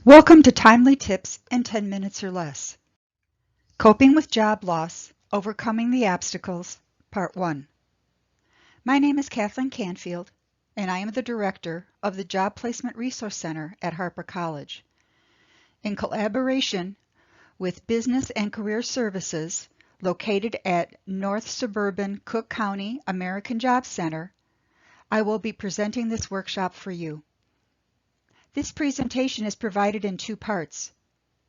Welcome to Timely Tips in 10 minutes or less. Coping with Job Loss, Overcoming the Obstacles, Part 1. My name is Kathleen Canfield, and I am the Director of the Job Placement Resource Center at Harper College. In collaboration with Business and Career Services, located at North Suburban Cook County American Job Center, I will be presenting this workshop for you. This presentation is provided in two parts.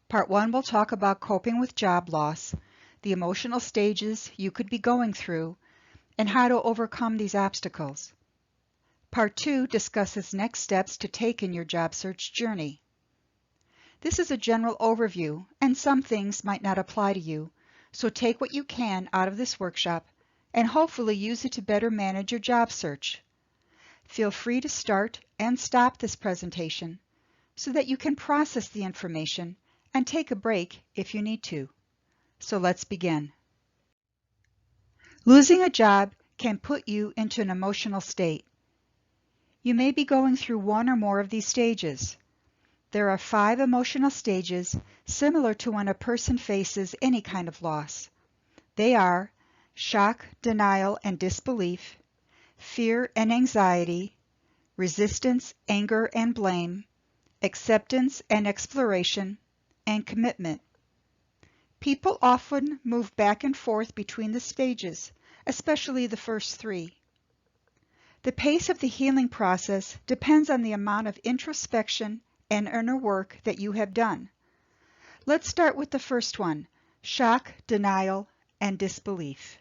Part 1 will talk about coping with job loss, the emotional stages you could be going through, and how to overcome these obstacles. Part 2 discusses next steps to take in your job search journey. This is a general overview, and some things might not apply to you, so take what you can out of this workshop and hopefully use it to better manage your job search. Feel free to start and stop this presentation so that you can process the information and take a break if you need to. So let's begin. Losing a job can put you into an emotional state. You may be going through one or more of these stages. There are 5 emotional stages similar to when a person faces any kind of loss. They are shock, denial, and disbelief, fear and anxiety, resistance, anger, and blame, acceptance and exploration, and commitment. People often move back and forth between the stages, especially the first 3. The pace of the healing process depends on the amount of introspection and inner work that you have done. Let's start with the first one, shock, denial, and disbelief.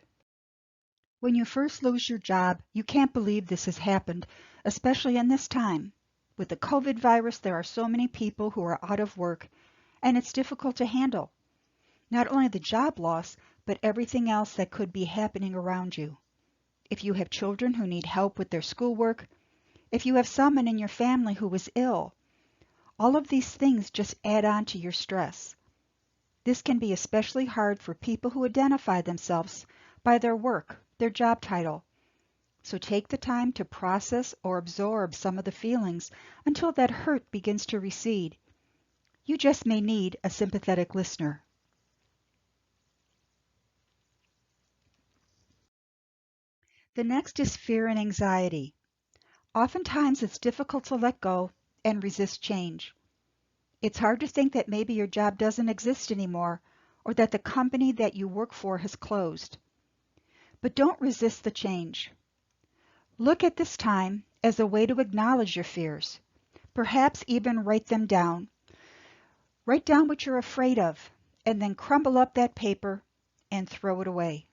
When you first lose your job, you can't believe this has happened, especially in this time. With the COVID virus, there are so many people who are out of work, and it's difficult to handle. Not only the job loss, but everything else that could be happening around you. If you have children who need help with their schoolwork, if you have someone in your family who is ill, all of these things just add on to your stress. This can be especially hard for people who identify themselves by their work, their job title. So take the time to process or absorb some of the feelings until that hurt begins to recede. You just may need a sympathetic listener. The next is fear and anxiety. Oftentimes it's difficult to let go and resist change. It's hard to think that maybe your job doesn't exist anymore or that the company that you work for has closed. But don't resist the change. Look at this time as a way to acknowledge your fears. Perhaps even write them down. Write down what you're afraid of and then crumble up that paper and throw it away.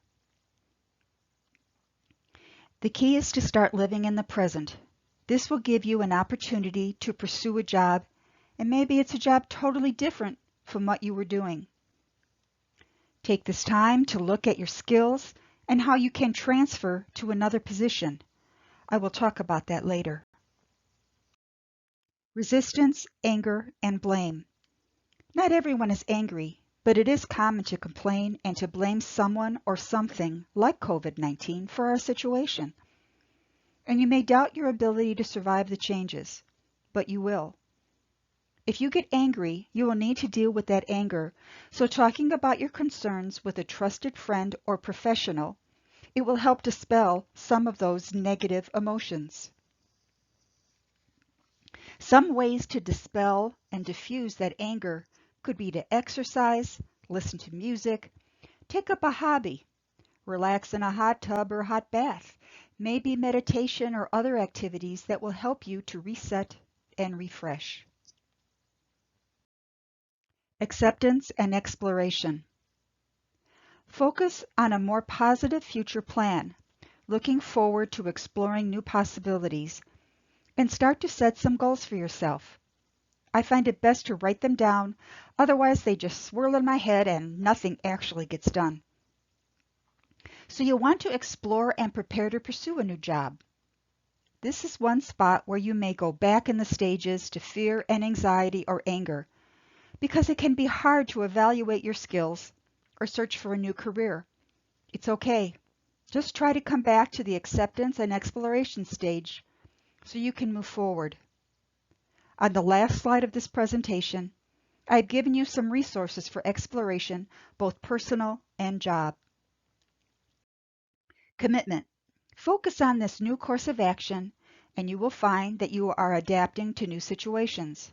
The key is to start living in the present. This will give you an opportunity to pursue a job, and maybe it's a job totally different from what you were doing. Take this time to look at your skills and how you can transfer to another position. I will talk about that later. Resistance, anger, and blame. Not everyone is angry, but it is common to complain and to blame someone or something like COVID-19 for our situation. And you may doubt your ability to survive the changes, but you will. If you get angry, you will need to deal with that anger, so talking about your concerns with a trusted friend or professional, it will help dispel some of those negative emotions. Some ways to dispel and diffuse that anger could be to exercise, listen to music, take up a hobby, relax in a hot tub or hot bath, maybe meditation or other activities that will help you to reset and refresh. Acceptance and exploration. Focus on a more positive future plan, looking forward to exploring new possibilities, and start to set some goals for yourself. I find it best to write them down, otherwise they just swirl in my head and nothing actually gets done. So you'll want to explore and prepare to pursue a new job. This is one spot where you may go back in the stages to fear and anxiety or anger, because it can be hard to evaluate your skills or search for a new career. It's okay. Just try to come back to the acceptance and exploration stage so you can move forward. On the last slide of this presentation, I've given you some resources for exploration, both personal and job. Commitment. Focus on this new course of action, and you will find that you are adapting to new situations.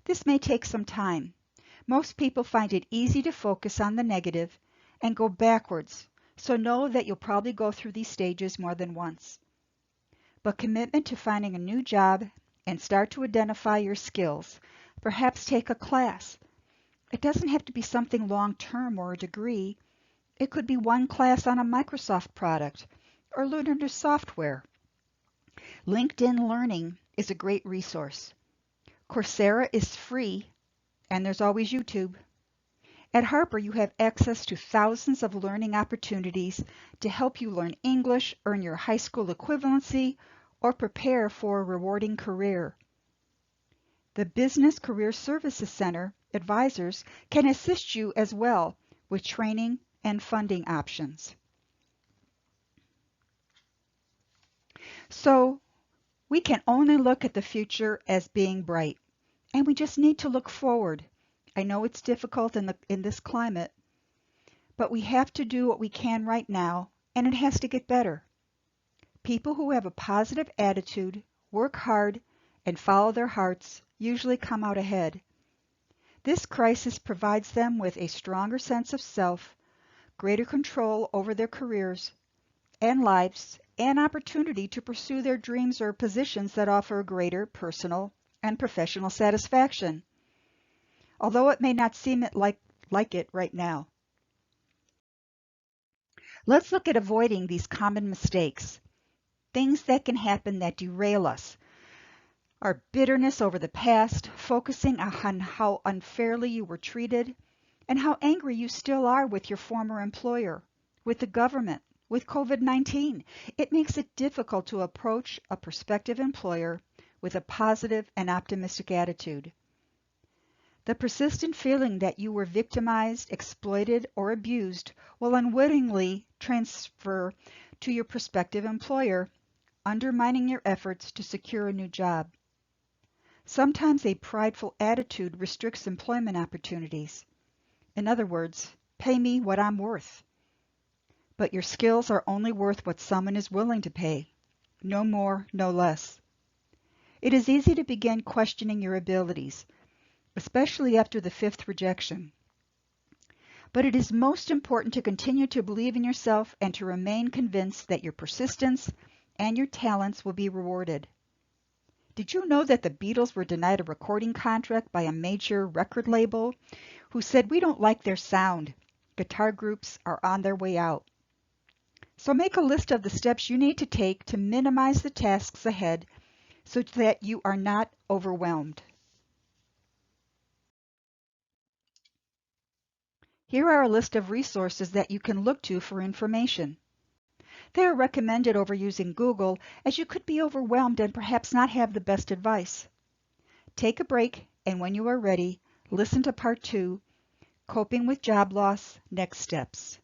This may take some time. Most people find it easy to focus on the negative and go backwards, so know that you'll probably go through these stages more than once. But commitment to finding a new job and start to identify your skills. Perhaps take a class. It doesn't have to be something long-term or a degree. It could be one class on a Microsoft product or learn a new software. LinkedIn Learning is a great resource. Coursera is free, and there's always YouTube. At Harper, you have access to thousands of learning opportunities to help you learn English, earn your high school equivalency, or prepare for a rewarding career. The Business Career Services Center advisors can assist you as well with training and funding options. So, we can only look at the future as being bright, and we just need to look forward. I know it's difficult in this climate, but we have to do what we can right now, and it has to get better. People who have a positive attitude, work hard, and follow their hearts usually come out ahead. This crisis provides them with a stronger sense of self, greater control over their careers and lives, and opportunity to pursue their dreams or positions that offer greater personal and professional satisfaction, although it may not seem like it right now. Let's look at avoiding these common mistakes, things that can happen that derail us. Our bitterness over the past, focusing on how unfairly you were treated, and how angry you still are with your former employer, with the government, with COVID-19. It makes it difficult to approach a prospective employer with a positive and optimistic attitude. The persistent feeling that you were victimized, exploited, or abused will unwittingly transfer to your prospective employer, undermining your efforts to secure a new job. Sometimes a prideful attitude restricts employment opportunities. In other words, pay me what I'm worth. But your skills are only worth what someone is willing to pay. No more, no less. It is easy to begin questioning your abilities, especially after the 5th rejection. But it is most important to continue to believe in yourself and to remain convinced that your persistence and your talents will be rewarded. Did you know that the Beatles were denied a recording contract by a major record label who said, "We don't like their sound. Guitar groups are on their way out"? So make a list of the steps you need to take to minimize the tasks ahead so that you are not overwhelmed. Here are a list of resources that you can look to for information. They are recommended over using Google, as you could be overwhelmed and perhaps not have the best advice. Take a break, and when you are ready, listen to Part 2, Coping with Job Loss, Next Steps.